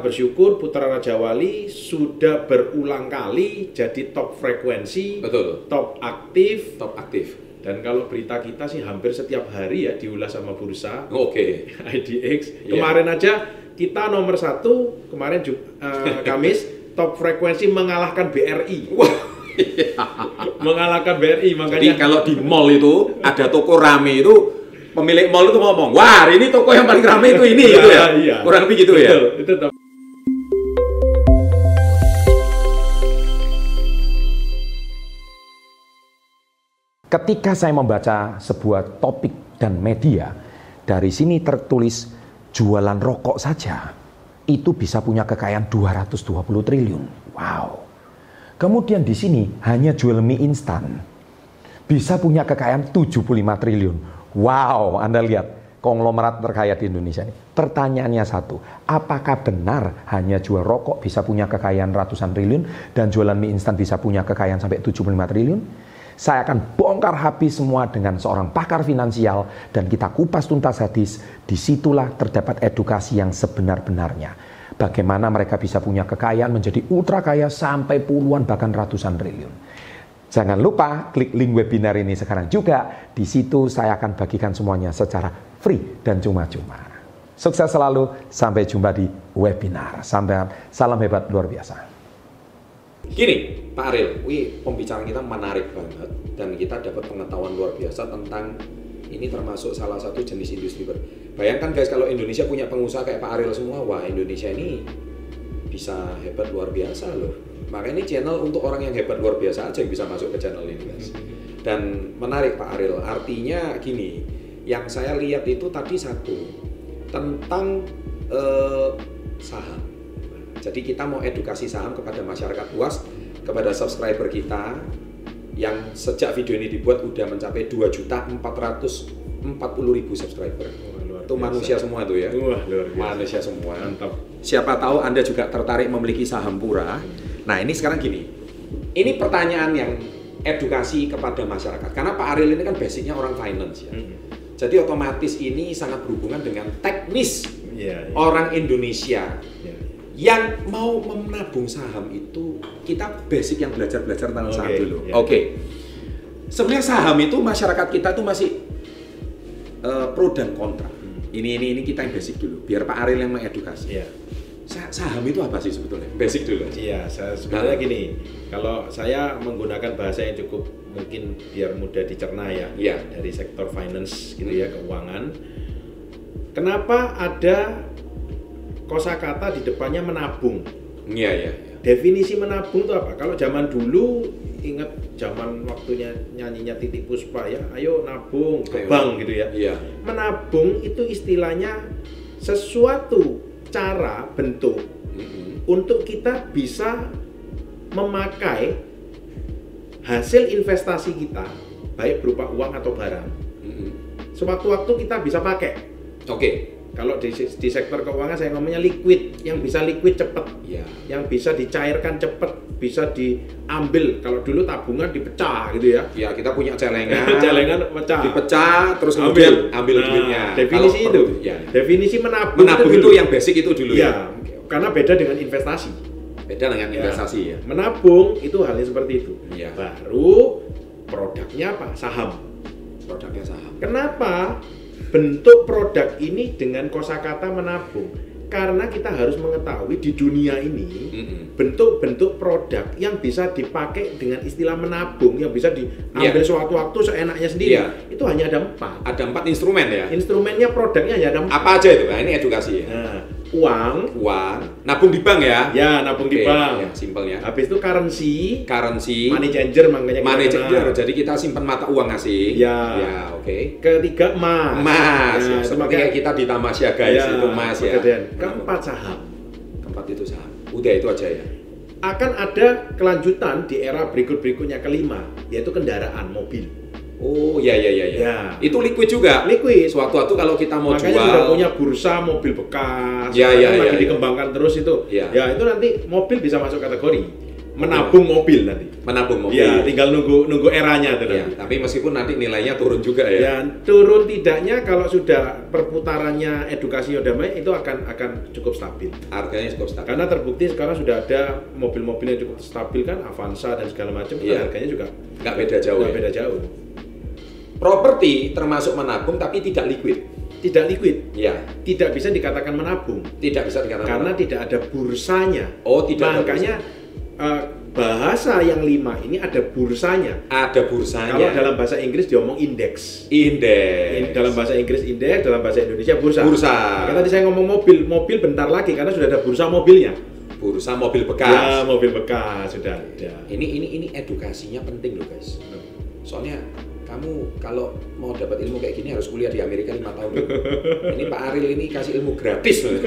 bersyukur Putra Raja Wali sudah berulang kali jadi top frekuensi, betul, top aktif. Dan kalau berita kita sih hampir setiap hari ya diulas sama bursa. Oke. IDX. Kemarin aja kita nomor 1 kemarin Kamis top frekuensi mengalahkan BRI. Wah. Mengalahkan BRI, makanya. Jadi kalau di mall itu ada toko rame itu, pemilik mall itu ngomong, wah ini toko yang paling rame itu ini, gitu ya. Iya. Kurang lebih gitu. Betul, ya. Itu top. Ketika saya membaca sebuah topik dan media, dari sini tertulis jualan rokok saja, itu bisa punya kekayaan 220 triliun. Wow. Kemudian di sini hanya jual mie instan, bisa punya kekayaan 75 triliun. Wow, Anda lihat konglomerat terkaya di Indonesia ini. Pertanyaannya satu, apakah benar hanya jual rokok bisa punya kekayaan ratusan triliun dan jualan mie instan bisa punya kekayaan sampai 75 triliun? Saya akan bongkar habis semua dengan seorang pakar finansial dan kita kupas tuntas hadis. Disitulah terdapat edukasi yang sebenar-benarnya. Bagaimana mereka bisa punya kekayaan menjadi ultra kaya sampai puluhan bahkan ratusan triliun. Jangan lupa klik link webinar ini sekarang juga. Di situ saya akan bagikan semuanya secara free dan cuma-cuma. Sukses selalu, sampai jumpa di webinar. Salam hebat luar biasa. Gini, Pak Ariel, pembicaraan kita menarik banget dan kita dapat pengetahuan luar biasa tentang ini, termasuk salah satu jenis industri baru. Bayangkan guys, kalau Indonesia punya pengusaha kayak Pak Ariel semua, wah Indonesia ini bisa hebat luar biasa loh. Makanya ini channel untuk orang yang hebat luar biasa aja yang bisa masuk ke channel ini guys. Dan menarik Pak Ariel, artinya gini, yang saya lihat itu tadi satu tentang saham. Jadi kita mau edukasi saham kepada masyarakat luas, kepada subscriber kita yang sejak video ini dibuat udah mencapai 2.440.000 subscriber. Itu manusia semua tuh ya. Wah, luar biasa. Manusia semua. Mantap. Siapa tahu Anda juga tertarik memiliki saham Pura. Nah, ini sekarang gini. Ini pertanyaan yang edukasi kepada masyarakat. Karena Pak Ariel ini kan basicnya orang finance ya. Jadi otomatis ini sangat berhubungan dengan teknis orang Indonesia. Yang mau menabung saham itu kita basic yang belajar tentang saham dulu. Oke. Sebenarnya saham itu masyarakat kita tuh masih pro dan kontra. Ini kita yang basic dulu. Biar Pak Ariel yang mengedukasi. Saham itu apa sih sebetulnya? Basic dulu. Iya, sebenarnya gini. Kalau saya menggunakan bahasa yang cukup mungkin biar mudah dicerna ya. Dari sektor finance gitu ya, keuangan. Kenapa ada kosakata di depannya menabung? Iya. Definisi menabung itu apa? Kalau zaman dulu, ingat zaman waktunya nyanyinya Titik Puspa ya, ayo nabung ke bank gitu ya. Menabung itu istilahnya sesuatu cara bentuk untuk kita bisa memakai hasil investasi kita, baik berupa uang atau barang. Sewaktu-waktu kita bisa pakai. Kalau di sektor keuangan saya ngomongnya liquid, yang bisa liquid cepat, yang bisa dicairkan cepat, bisa diambil. Kalau dulu tabungan dipecah gitu ya. Kita punya celengan pecah, dipecah, terus kemudian ambil duitnya. Definisi itu, definisi menabung itu yang basic itu dulu ya. Karena beda dengan investasi. Ya. Menabung itu halnya seperti itu. Baru produknya apa? Saham. Produknya saham. Kenapa bentuk produk ini dengan kosakata menabung? Karena kita harus mengetahui di dunia ini bentuk-bentuk produk yang bisa dipakai dengan istilah menabung, yang bisa diambil suatu waktu seenaknya sendiri. Itu hanya ada 4. Ada 4 instrumen ya. Instrumennya produknya hanya ada 4. Apa aja itu? Nah, ini edukasi ya. Uang, nabung di bank ya. Nabung di bank. Simpelnya. Habis itu currency, money changer, makanya money changer. Jadi kita simpan mata uang asing. Ketiga emas. Seperti kayak kita di Tamasya guys, itu emas ya. Keempat saham. Keempat itu saham. Udah itu aja ya. Akan ada kelanjutan di era berikutnya, kelima, yaitu kendaraan, mobil. Oh ya. Itu liquid juga. Liquid. Suatu-suatu kalau kita mau makanya jual. Sudah punya bursa mobil bekas. Lagi dikembangkan terus itu. Ya. Itu nanti mobil bisa masuk kategori. menabung mobil nanti. Menabung mobil. Ya, tinggal nunggu eranya tuh. Ya, tapi meskipun nanti nilainya turun juga ya. Ya, turun tidaknya kalau sudah perputarannya edukasi Yodamai itu akan cukup stabil. Harganya cukup stabil. Karena terbukti sekarang sudah ada mobil-mobil yang cukup stabil kan, Avanza dan segala macam, harganya juga nggak beda jauh. Nggak beda jauh. Properti termasuk menabung tapi tidak liquid. Tidak liquid, ya. Tidak bisa dikatakan menabung. Tidak bisa dikatakan. Karena menabung. tidak ada bursanya. Oh, tidak. Makanya bahasa yang 5 ini ada bursanya. Ada bursanya. Kalau dalam bahasa Inggris diomong indeks. Dalam bahasa Inggris indeks, dalam bahasa Indonesia bursa. Bursa. Tadi saya ngomong mobil bentar lagi karena sudah ada bursa mobilnya. Bursa mobil bekas. Ya, mobil bekas sudah ada. Ini edukasinya penting loh guys. Soalnya kamu kalau mau dapat ilmu kayak gini harus kuliah di Amerika 5 tahun. Ini Pak Ariel ini kasih ilmu gratis loh.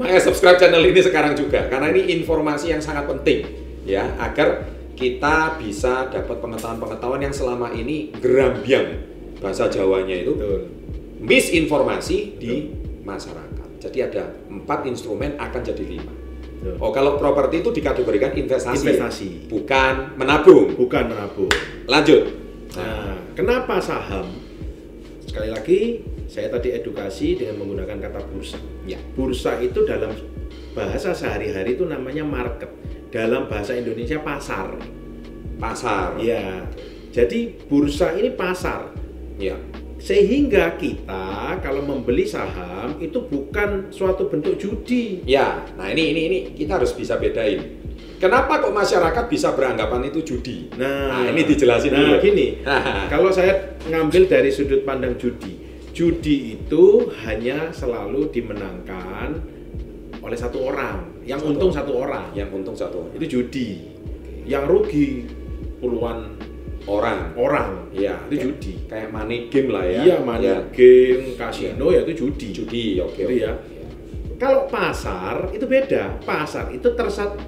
Makanya subscribe channel ini sekarang juga karena ini informasi yang sangat penting ya agar kita bisa dapat pengetahuan-pengetahuan yang selama ini gerambiang bahasa Jawanya itu misinformasi di masyarakat. Jadi ada 4 instrumen akan jadi 5. Oh, kalau properti itu dikategorikan investasi. Ya? Bukan menabung. Lanjut. Nah, kenapa saham? Sekali lagi, saya tadi edukasi dengan menggunakan kata bursa. Ya. Bursa itu dalam bahasa sehari-hari itu namanya market. Dalam bahasa Indonesia pasar. Pasar. Ya. Jadi bursa ini pasar. Ya. Sehingga kita kalau membeli saham itu bukan suatu bentuk judi. Ya, nah ini kita harus bisa bedain. Kenapa kok masyarakat bisa beranggapan itu judi? Nah ini dijelasin dulu. Nah gini, kalau saya ngambil dari sudut pandang judi itu hanya selalu dimenangkan oleh satu orang, yang untung satu orang. Itu judi. Yang rugi puluhan orang. Ya, itu judi. Kayak money game lah ya. Iya, money game, kasino ya itu judi. Oke. Itu ya. Kalau pasar itu beda. Pasar itu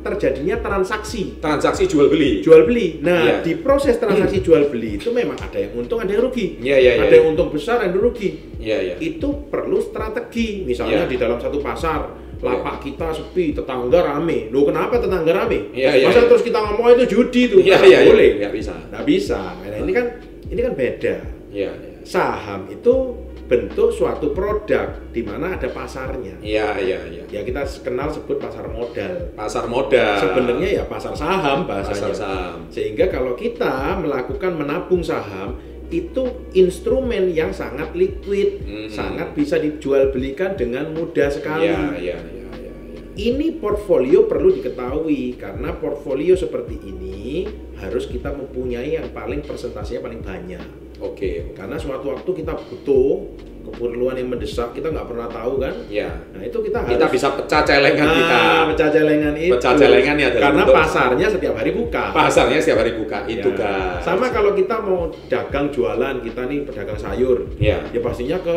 terjadinya transaksi jual beli. Nah, di proses transaksi jual beli itu memang ada yang untung, ada yang rugi. Ada yang untung besar, ada yang rugi. Itu perlu strategi. Misalnya di dalam satu pasar lapak kita sepi, tetangga rame. Loh, kenapa tetangga rame? Masa terus kita ngomong itu judi tuh? Boleh. Nggak bisa. Nah, ini kan beda. Saham itu bentuk suatu produk di mana ada pasarnya. Ya kita kenal sebut pasar modal. Sebenarnya ya pasar saham bahasanya. Sehingga kalau kita melakukan menabung saham itu instrumen yang sangat liquid, sangat bisa dijual belikan dengan mudah sekali. Ini portfolio perlu diketahui karena portfolio seperti ini harus kita mempunyai yang paling persentasenya paling banyak. Karena suatu waktu kita butuh keperluan yang mendesak, kita nggak pernah tahu kan? Nah itu kita bisa pecah celengan pecah celengan itu. Pecah celengannya karena pasarnya setiap hari buka. Itu kan. Sama kalau kita mau dagang jualan, kita nih pedagang sayur. Ya pastinya ke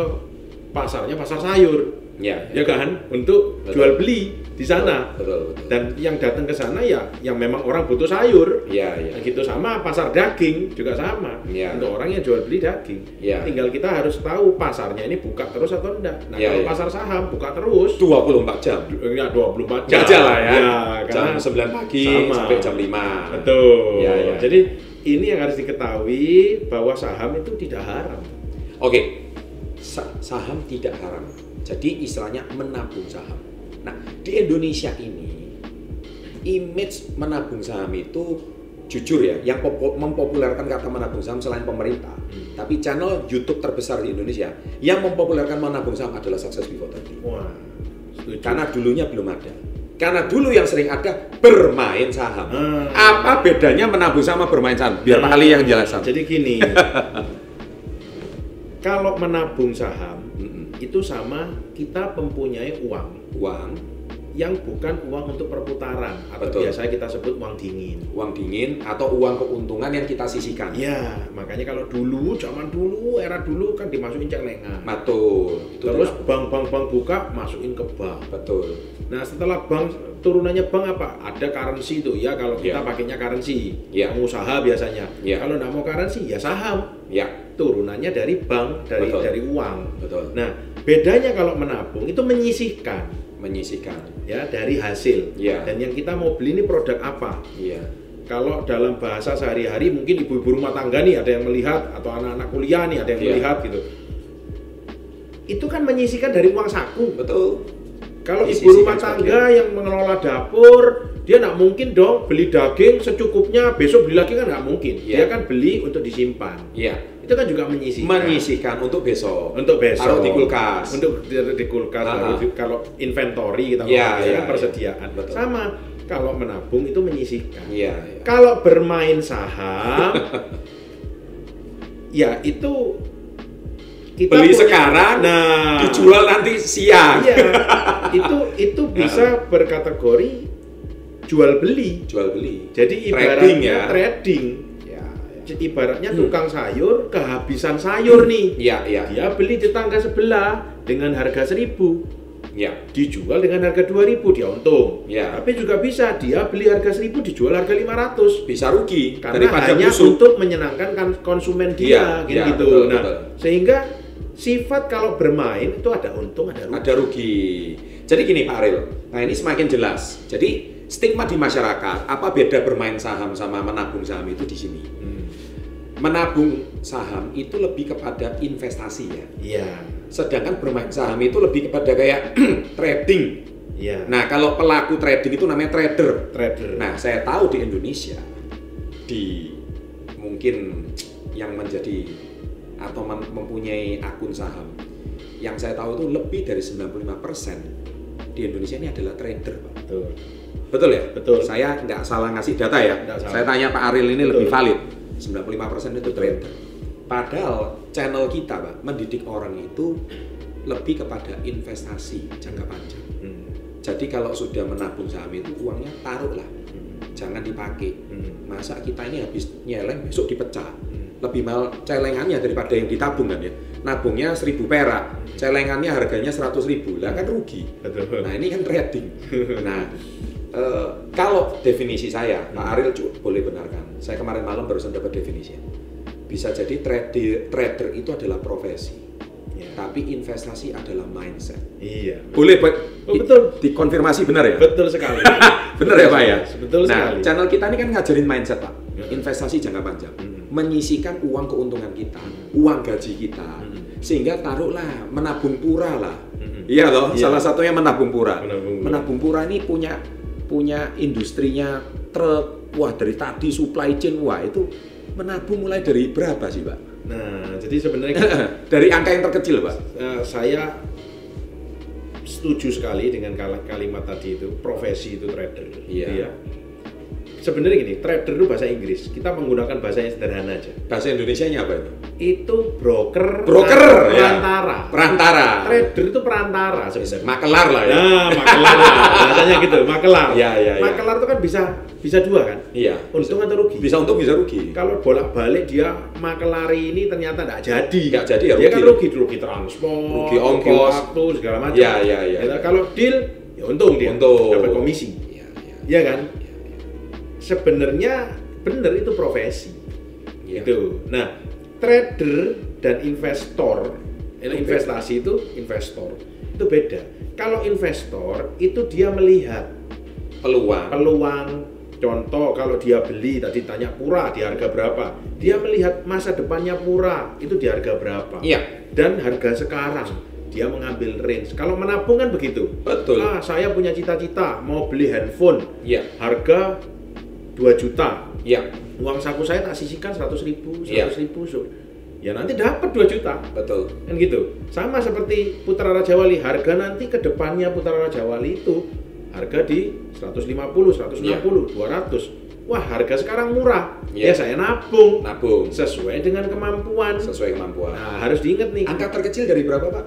pasarnya pasar sayur. Ya kan, untuk jual beli di sana. Betul. Dan yang datang ke sana ya yang memang orang butuh sayur. Nah, gitu sama pasar daging juga sama. Untuk orang yang jual beli daging. Tinggal kita harus tahu pasarnya ini buka terus atau enggak. Nah, kalau pasar saham buka terus 24 jam. Ya 24 jam. Aja lah ya. Jam 9 pagi sampai jam 5. Betul. Jadi ini yang harus diketahui bahwa saham itu tidak haram. Saham tidak haram. Jadi istilahnya menabung saham. Nah, di Indonesia ini image menabung saham itu jujur ya, yang mempopulerkan kata menabung saham selain pemerintah, tapi channel YouTube terbesar di Indonesia yang mempopulerkan menabung saham adalah Success Before 30. Wah, setuju. Karena dulunya belum ada. Karena dulu yang sering ada bermain saham. Apa bedanya menabung saham sama bermain saham? Biar Pak Ali yang jelaskan. Jadi gini, kalau menabung saham itu sama kita mempunyai uang yang bukan uang untuk perputaran atau biasanya kita sebut uang dingin atau uang keuntungan yang kita sisihkan. Ya, makanya kalau era dulu kan dimasukin celengan. Betul. Terus bank buka masukin ke bank. Betul. Nah, setelah bank turunannya bank apa? Ada currency tuh ya, kalau kita pakainya currency. Pengusaha biasanya. Kalau nggak mau currency ya saham. Turunannya dari bank, dari uang. Betul. Nah, bedanya kalau menabung itu menyisihkan. menyisihkan ya dari hasil. Dan yang kita mau beli ini produk apa. Kalau dalam bahasa sehari-hari mungkin ibu-ibu rumah tangga nih ada yang melihat, atau anak-anak kuliah nih ada yang melihat gitu. Itu kan menyisihkan dari uang saku. Betul. Kalau ibu rumah tangga yang mengelola dapur, dia nggak mungkin dong beli daging secukupnya, besok beli lagi kan nggak mungkin. Dia kan beli untuk disimpan. Itu kan juga menyisihkan untuk besok. Taruh di kulkas. Untuk di kulkas. Kalau inventory kita kan persediaan. Sama. Kalau menabung itu menyisihkan. Kalau bermain saham, ya itu kita beli sekarang, dijual nanti siang. Itu bisa berkategori jual beli. Jadi ibaratnya trading. Ibaratnya tukang sayur kehabisan sayur nih. Dia beli di tangga sebelah dengan harga 1.000. Dijual dengan harga 2.000, dia untung. Tapi juga bisa dia beli harga 1.000 dijual harga 500. Bisa rugi karena hanya untuk menyenangkan konsumen dia gitu. Betul. Sehingga sifat kalau bermain itu ada untung, ada rugi. Jadi gini Pak Ariel, nah ini semakin jelas. Jadi stigma di masyarakat, apa beda bermain saham sama menabung saham itu di sini? Menabung saham itu lebih kepada investasi ya. Sedangkan bermain saham itu lebih kepada kayak trading. Nah kalau pelaku trading itu namanya trader. Nah saya tahu di Indonesia, di mungkin yang menjadi atau mempunyai akun saham, yang saya tahu itu lebih dari 95% di Indonesia ini adalah trader, Pak. Betul ya? Betul. Saya nggak salah ngasih data ya. Saya tanya Pak Ariel ini lebih valid. 95% itu trader. Padahal channel kita, Pak, mendidik orang itu lebih kepada investasi jangka panjang. Jadi kalau sudah menabung saham itu uangnya taruhlah, jangan dipakai. Masa kita ini habis nyeleng besok dipecah. Lebih mahal celengannya daripada yang ditabung kan ya. Nabungnya 1.000 perak, celengannya harganya 100.000, lah kan rugi. Nah ini kan trading. Nah kalau definisi saya, Pak Ariel boleh benarkan. Saya kemarin malam barusan dapat definisi. Bisa jadi trader itu adalah profesi, tapi investasi adalah mindset. Boleh betul. Dikonfirmasi benar ya? Betul sekali. Benar ya Pak ya? Betul sekali. Channel kita ini kan ngajarin mindset Pak. Investasi jangka panjang. Menyisihkan uang keuntungan kita, uang gaji kita, sehingga taruhlah menabung pura lah. Iya toh, salah satunya menabung pura. Menabung pura ini punya industrinya truk, wah dari tadi supply chain, wah itu menabung mulai dari berapa sih Pak? Nah, jadi sebenarnya dari angka yang terkecil Pak. Saya setuju sekali dengan kalimat tadi itu, profesi itu trader. Sebenarnya gini, trader itu bahasa Inggris. Kita menggunakan bahasa yang sederhana aja. Bahasa Indonesianya apa itu? Itu broker perantara. Trader itu perantara sebenarnya. Makelar lah ya. Nah, makelar. Bahasanya gitu, makelar. Iya. Makelar itu kan bisa dua kan? Untung atau rugi? Bisa untung, bisa rugi. Kalau bolak-balik dia makelari ini ternyata nggak jadi ya rugi. Dia kan rugi transport, rugi ongkos, waktu segala macam. Iya. Kalau deal ya untung dia. Dapat komisi. Iya kan? Sebenarnya benar itu profesi. Gitu. Nah, trader dan investor, investasi itu investor. Itu beda. Kalau investor itu dia melihat peluang. Contoh kalau dia beli tadi tanya Pura di harga berapa? Dia melihat masa depannya Pura itu di harga berapa? Dan harga sekarang dia mengambil range. Kalau menabung kan begitu. Betul. Saya punya cita-cita mau beli handphone. Harga 2 juta. Uang saku saya tak sisihkan 100.000. Ya nanti dapat 2 juta. Betul. Kan gitu. Sama seperti Putra Raja Wali, harga nanti ke depannya Putra Raja Wali itu harga di 150, 160, 200. Wah, harga sekarang murah. Ya saya nabung sesuai dengan kemampuan. Nah, harus diingat nih. Angka terkecil dari berapa, Pak?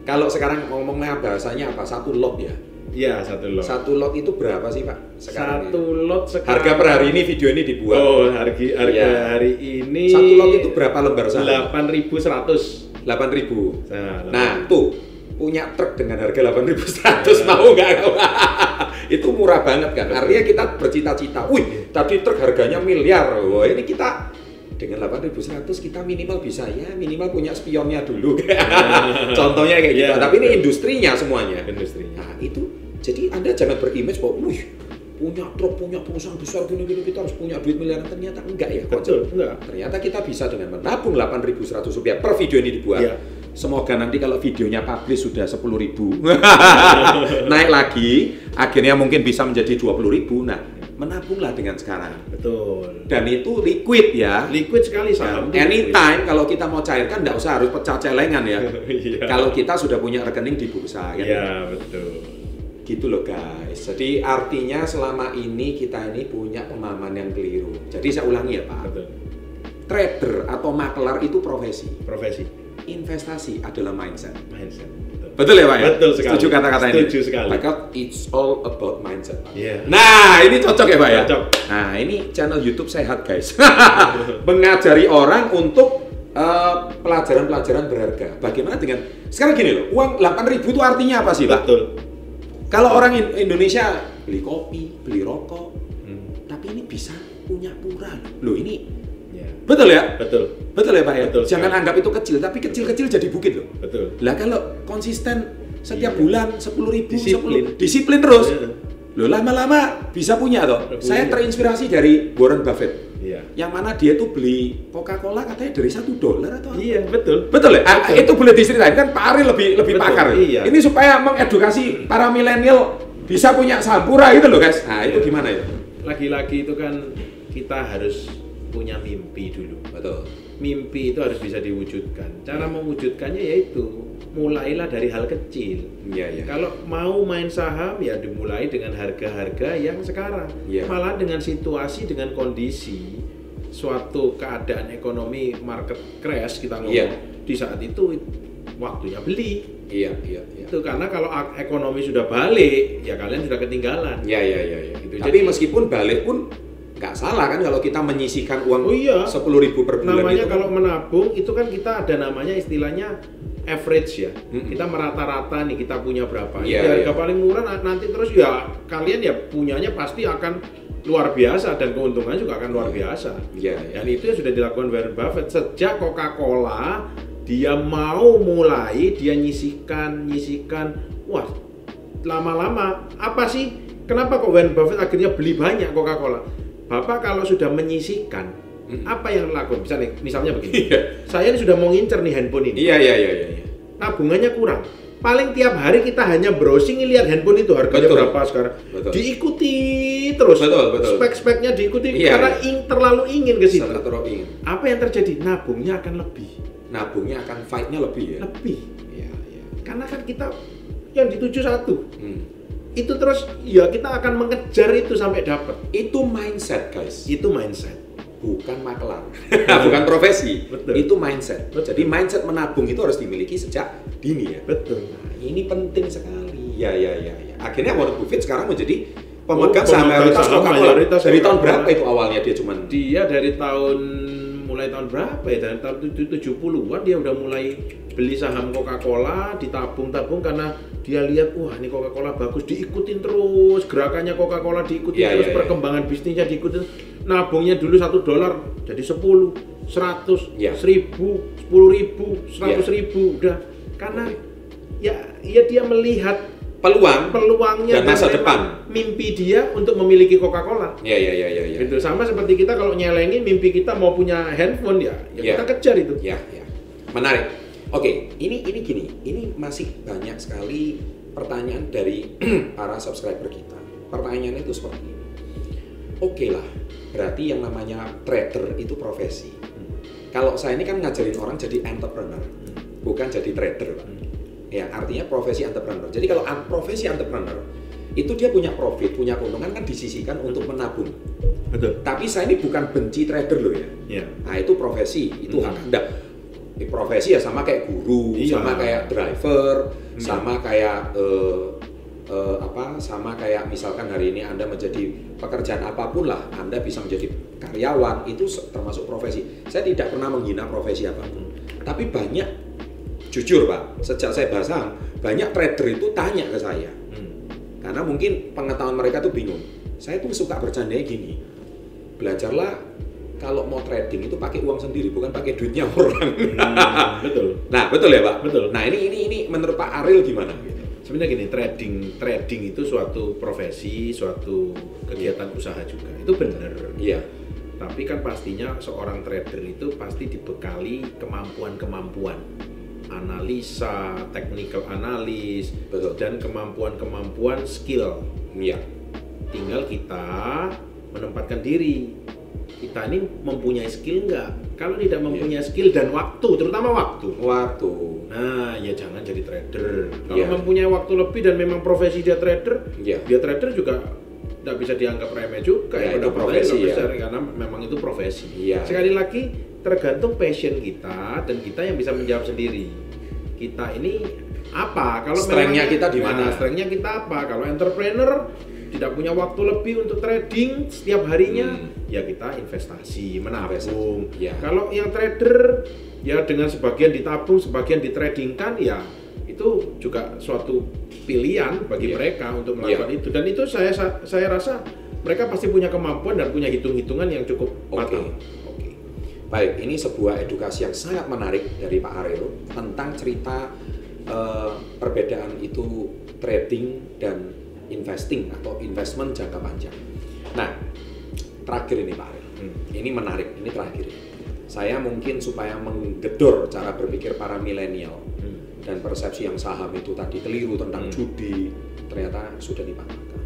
Kalau sekarang ngomongnya bahasanya apa? 1 lot ya? Iya, 1 lot. 1 lot itu berapa sih, Pak? Sekarang 1 lot sekarang. Harga per hari ini video ini dibuat. Harga hari ini 1 lot itu berapa lembar saham? 8.100. 8.000. Nah, tuh punya truk dengan harga 8.100 mau nggak? Itu murah banget kan? Artinya kita bercita-cita. Wih, tadi truk harganya miliar. Wah, ini kita dengan 8.100 kita minimal punya spionnya dulu. Contohnya kayak gitu. Tapi ini industrinya semuanya. Industrinya. Nah, itu Jadi Anda jangan berimage bahwa, punya truk, punya perusahaan besar gini-gini kita harus punya duit miliaran. Ternyata enggak ya. Betul, enggak. Ternyata kita bisa dengan menabung Rp8.100 per video ini dibuat. Iya. Semoga nanti kalau videonya publish sudah 10.000 naik lagi, akhirnya mungkin bisa menjadi 20.000. Nah, menabunglah dengan sekarang. Betul. Dan itu liquid ya. Liquid sekali saham. Anytime kalau kita mau cairkan nggak usah harus pecah celengan ya. Iya. Kalau kita sudah punya rekening di bursa kan. Iya, betul. Gitu loh guys. Jadi artinya selama ini kita ini punya pemahaman yang keliru. Jadi saya ulangi ya Pak. Betul. Trader atau maklar itu profesi. Profesi. Investasi adalah mindset. Mindset. Betul ya Pak ya? Betul sekali. Setuju kata-kata ini? Setuju sekali. Because it's all about mindset. Iya. Nah, ini cocok ya Pak ya? Cocok. Nah, ini channel YouTube sehat guys. Mengajari orang untuk pelajaran-pelajaran berharga. Bagaimana dengan, sekarang gini loh, uang 8.000 itu artinya apa sih Pak? Betul. Kalau orang Indonesia beli kopi, beli rokok, tapi ini bisa punya pura loh ini. Betul ya? Betul. Betul ya Pak ya? Betul. Jangan anggap itu kecil, tapi kecil-kecil jadi bukit loh. Betul. Lah kalau konsisten setiap bulan 10.000, Disiplin. disiplin terus. Iya. Loh lama-lama bisa punya toh. Saya terinspirasi dari Warren Buffett. Iya. Yang mana dia tuh beli Coca-Cola katanya dari $1 atau apa? Iya, betul. Betul ya? Betul. Itu boleh diceritain kan Pak Ari lebih Betul, pakar. iya. Ini supaya mengedukasi para milenial bisa punya saham pura gitu loh guys. Nah, itu gimana ya? Lagi-lagi itu kan kita harus punya mimpi dulu. Betul. Mimpi itu harus bisa diwujudkan. Cara mewujudkannya yaitu mulailah dari hal kecil. Iya, iya. Kalau mau main saham ya dimulai dengan harga-harga yang sekarang. Iya. Malah dengan situasi, dengan kondisi suatu keadaan ekonomi market crash kita ngomong. Iya. Di saat itu waktunya beli. Iya. Itu karena kalau ekonomi sudah balik ya kalian sudah ketinggalan. Iya. Gitu. Tapi Jadi meskipun balik pun nggak salah kan kalau kita menyisihkan uang 10.000 per bulan. namanya itu. Kalau menabung itu kan kita ada namanya istilahnya average ya. Kita merata-rata nih kita punya berapa. Iya, Harga paling murah nanti terus ya kalian ya punyanya pasti akan luar biasa dan keuntungannya juga akan luar biasa. Iya. Dan itu yang sudah dilakukan Warren Buffett sejak Coca-Cola dia mau mulai dia nyisihkan. Wah, lama-lama apa sih? Kenapa kok Warren Buffett akhirnya beli banyak Coca-Cola? Bapak kalau sudah menyisihkan, apa yang lakukan? Misalnya begini, saya ini sudah mau ngincer nih handphone ini. Iya. Tabungannya kurang. Paling tiap hari kita hanya browsing lihat handphone itu harganya berapa sekarang. Betul. Diikuti terus. Betul. Spek-speknya diikuti Iya, karena terlalu ingin ke situ. Terlalu ingin. Apa yang terjadi? Nabungnya akan lebih. Nabungnya akan fight-nya lebih ya. Lebih. Iya. Karena kan kita yang dituju satu. Itu terus ya kita akan mengejar itu sampai dapat. Itu mindset guys. Itu mindset. Bukan maklar. Bukan profesi. Betul. Itu mindset. Betul. Jadi mindset menabung itu harus dimiliki sejak dini ya. Betul. Nah, ini penting sekali. Ya. Akhirnya Warren Buffett sekarang menjadi pemegang saham mayoritas dari tahun Coca-Cola. berapa itu awalnya dia cuman? Dia dari mulai tahun berapa ya? Dari tahun 70-an dia udah mulai beli saham Coca-Cola, ditabung-tabung karena dia lihat wah ini Coca-Cola bagus, diikutin terus gerakannya Coca-Cola diikutin terus perkembangan bisnisnya diikutin. Nabungnya dulu $1 jadi 10, 100, 1000, 10.000, 100.000 udah karena ya dia melihat peluangnya dan masa depan mimpi dia untuk memiliki Coca-Cola. Iya. Itu sama seperti kita kalau nyelengin mimpi kita mau punya handphone ya kita kejar itu. Ya. Menarik. Oke, ini gini. Ini masih banyak sekali pertanyaan dari para subscriber kita. Pertanyaannya itu seperti ini. Oke lah, berarti yang namanya trader itu profesi. Kalau saya ini kan ngajarin orang jadi entrepreneur, bukan jadi trader, Pak. Ya, artinya profesi entrepreneur. Jadi kalau profesi entrepreneur itu dia punya profit, punya keuntungan kan disisihkan untuk menabung. Betul. Tapi saya ini bukan benci trader loh ya. Iya. Nah, itu profesi, itu hak Anda. Profesi ya sama kayak guru, sama kayak driver, sama kayak sama kayak misalkan hari ini Anda menjadi pekerjaan apapun lah, Anda bisa menjadi karyawan, itu termasuk profesi. Saya tidak pernah menghina profesi apapun. Tapi banyak, jujur Pak, sejak saya bahas saham, banyak trader itu tanya ke saya. Karena mungkin pengetahuan mereka tuh bingung. Saya tuh suka bercandanya gini, belajarlah kalau mau trading itu pakai uang sendiri, bukan pakai duitnya orang. Betul. Nah, betul ya Pak? Betul. Nah, ini menurut Pak Ariel gimana? Sebenarnya gini, trading itu suatu profesi, suatu kegiatan usaha juga. Itu benar. Iya. Tapi kan pastinya seorang trader itu pasti dibekali kemampuan-kemampuan analisa, technical analis, dan kemampuan-kemampuan skill. Iya. Tinggal kita menempatkan diri. Kita ini mempunyai skill nggak? Kalau tidak mempunyai skill dan waktu, terutama waktu. Nah, ya jangan jadi trader. Kalau mempunyai waktu lebih dan memang profesi dia trader, dia trader juga tidak bisa dianggap remeh juga. Itu profesi besar, karena memang itu profesi. Sekali lagi tergantung passion kita dan kita yang bisa menjawab sendiri. Kita ini apa? Kalau strength-nya kita di mana? Strength-nya kita apa? Kalau entrepreneur tidak punya waktu lebih untuk trading setiap harinya, ya kita investasi, menabung. Kalau yang trader ya dengan sebagian ditabung, sebagian ditradingkan, ya itu juga suatu pilihan bagi mereka untuk melakukan itu. Dan itu saya rasa mereka pasti punya kemampuan dan punya hitung-hitungan yang cukup matang. Baik, ini sebuah edukasi yang sangat menarik dari Pak Ariel tentang cerita perbedaan itu trading dan investing atau investment jangka panjang. Nah, terakhir ini Pak Ariel, ini menarik, ini terakhir. Saya mungkin supaya menggedor cara berpikir para milenial dan persepsi yang saham itu tadi keliru tentang judi, ternyata sudah dipatahkan.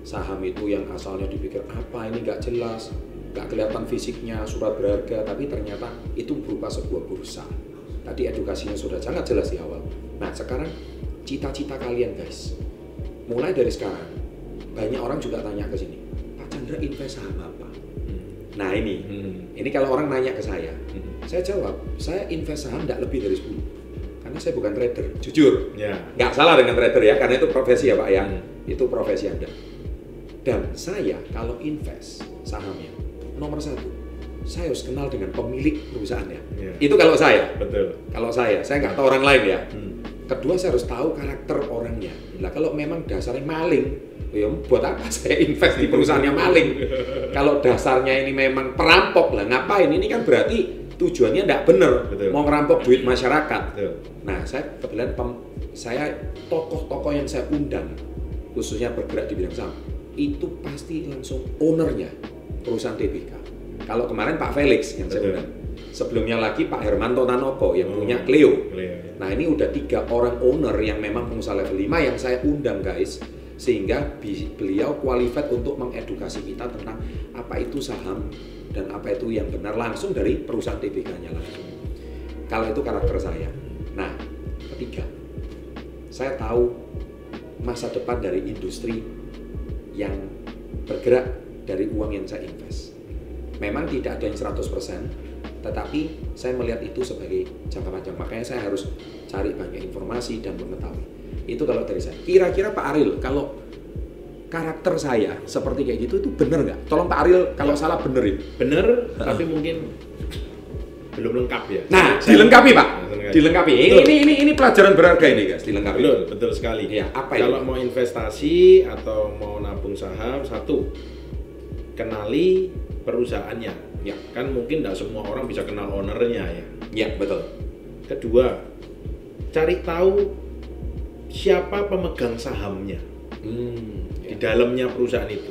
Saham itu yang asalnya dipikir apa ini nggak jelas, nggak kelihatan fisiknya, surat berharga, tapi ternyata itu berupa sebuah bursa. Tadi edukasinya sudah sangat jelas di awal. Nah, sekarang cita-cita kalian guys. Mulai dari sekarang, banyak orang juga tanya ke sini, Pak Chandra invest saham apa? Nah ini kalau orang nanya ke saya jawab, saya invest saham tidak lebih dari 10. Karena saya bukan trader, jujur. Nggak salah dengan trader ya, karena itu profesi ya Pak ya. Itu profesi Anda. Dan saya kalau invest sahamnya, nomor 1, saya harus kenal dengan pemilik perusahaannya. Itu kalau saya. Betul. Kalau saya nggak tahu orang lain ya. Kedua, saya harus tahu karakter orangnya. Nah, kalau memang dasarnya maling, ya buat apa saya invest di perusahaannya maling? Kalau dasarnya ini memang perampok, lah ngapain? Ini kan berarti tujuannya tidak benar, mau ngerampok duit masyarakat. Nah, saya kebetulan saya tokoh-tokoh yang saya undang, khususnya bergerak di bidang saham, itu pasti langsung ownernya perusahaan TBK. Kalau kemarin Pak Felix yang saya undang. Sebelumnya lagi Pak Hermanto Tanoko yang punya Clio. Nah, ini udah 3 orang owner yang memang pengusaha level 5 yang saya undang guys, sehingga beliau qualified untuk mengedukasi kita tentang apa itu saham dan apa itu yang benar langsung dari perusahaan TBK-nya langsung. Kalau itu karakter saya. Nah, ketiga, saya tahu masa depan dari industri yang bergerak dari uang yang saya invest. Memang tidak ada yang 100%, tetapi saya melihat itu sebagai jangka panjang. Makanya saya harus cari banyak informasi dan mengetahui. Itu kalau dari saya. Kira-kira Pak Ariel, kalau karakter saya seperti kayak gitu itu benar nggak? Tolong Pak Ariel kalau salah benerin. Bener, tapi mungkin belum lengkap ya. Nah, dilengkapi Pak. Dilengkapi. Ini pelajaran berharga ini guys, dilengkapi. Betul sekali. Ya, apa kalau mau investasi atau mau nabung saham, 1, kenali perusahaannya. Ya, kan mungkin tidak semua orang bisa kenal ownernya ya. Ya, betul. Kedua, cari tahu siapa pemegang sahamnya di dalamnya perusahaan itu.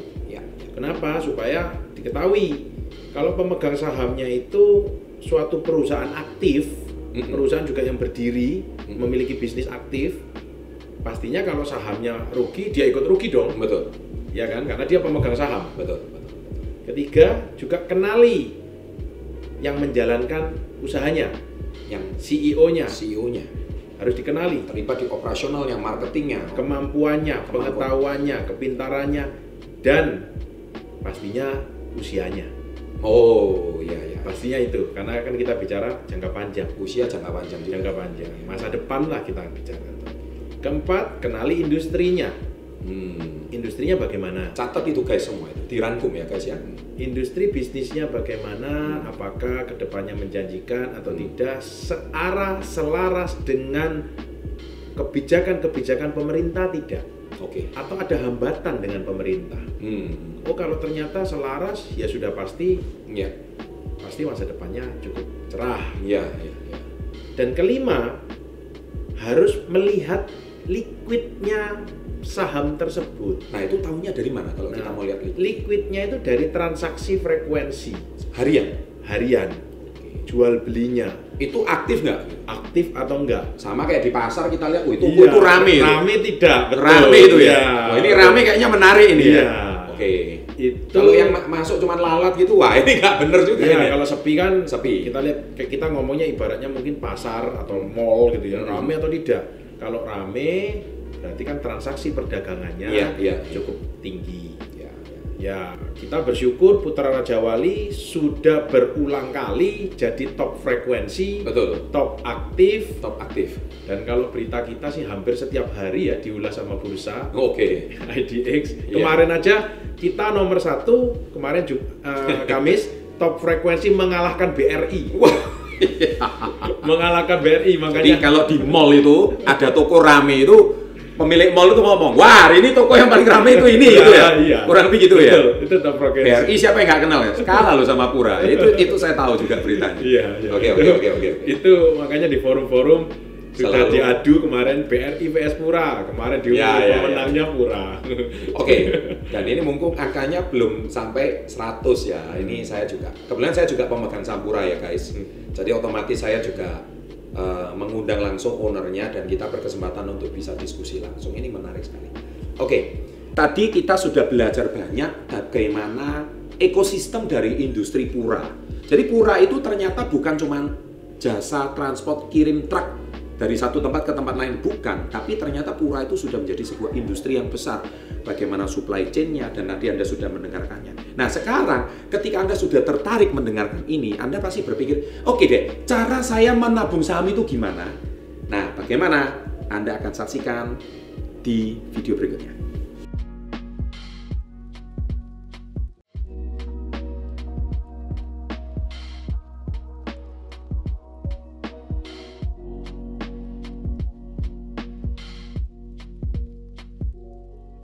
Kenapa? Supaya diketahui kalau pemegang sahamnya itu suatu perusahaan aktif, perusahaan juga yang berdiri, memiliki bisnis aktif, pastinya kalau sahamnya rugi, dia ikut rugi dong. Betul. Ya kan? Karena dia pemegang saham. Betul. Ketiga, juga kenali yang menjalankan usahanya, yang CEO-nya harus dikenali. Terlibat di operasionalnya, marketingnya, kemampuannya, pengetahuannya, kepintarannya, dan pastinya usianya. Oh iya. Pastinya itu, karena kan kita bicara jangka panjang. Usia jangka panjang. Jangka panjang, masa depan lah kita bicara. Keempat, kenali industrinya. Industrinya bagaimana? Catat itu guys semua itu, dirangkum ya guys ya. Industri bisnisnya bagaimana, apakah kedepannya menjanjikan atau tidak, selaras dengan kebijakan-kebijakan pemerintah tidak. Atau ada hambatan dengan pemerintah. Oh, kalau ternyata selaras, ya sudah pasti masa depannya cukup cerah. Iya. Dan kelima, harus melihat liquidnya saham tersebut. Nah itu tahunya dari mana kalau kita mau lihat liquidnya itu dari transaksi frekuensi harian. Jual belinya itu aktif nggak? Aktif atau enggak? Sama kayak di pasar kita lihat, itu rame. Rame tidak, betul. Rame itu ya. Wah, ini rame kayaknya menarik ini ya. Oke. Itu kalau yang masuk cuma lalat gitu, wah ini nggak bener juga. Ya, kalau sepi kan sepi. Kita lihat kayak kita ngomongnya ibaratnya mungkin pasar atau mall gitu ya. Rame atau tidak? Kalau rame berarti kan transaksi perdagangannya cukup tinggi. Ya, kita bersyukur Putra Raja Wali sudah berulang kali jadi top frekuensi, betul, top aktif. Dan kalau berita kita sih hampir setiap hari ya diulas sama bursa. Oke. IDX. Kemarin aja kita nomor 1 kemarin Kamis top frekuensi mengalahkan BRI. Wah. Mengalahkan BRI, makanya. Jadi kalau di mall itu ada toko rame itu, pemilik mall itu ngomong, wah ini toko yang paling ramai itu ini, gitu ya? Iya. Kurang lebih gitu ya? Betul, itu top frekuensi. BRI siapa yang nggak kenal ya? Kalah loh sama Pura, itu saya tahu juga beritanya. Iya. Oke. Itu makanya di forum-forum sudah diadu kemarin BRI vs Pura, kemarin diumumkan pemenangnya Pura. Oke, dan ini mungkin angkanya belum sampai 100 ya, ini saya juga, kebetulan saya juga pemegang saham Pura ya guys, jadi otomatis saya juga mengundang langsung ownernya dan kita berkesempatan untuk bisa diskusi langsung. Ini menarik sekali. Oke, tadi kita sudah belajar banyak bagaimana ekosistem dari industri Pura. Jadi Pura itu ternyata bukan cuma jasa transport kirim truk dari satu tempat ke tempat lain, bukan, tapi ternyata Pura itu sudah menjadi sebuah industri yang besar. Bagaimana supply chain-nya, dan nanti Anda sudah mendengarkannya. Nah sekarang ketika Anda sudah tertarik mendengarkan ini, Anda pasti berpikir, oke deh, cara saya menabung saham itu gimana? Nah bagaimana? Anda akan saksikan di video berikutnya.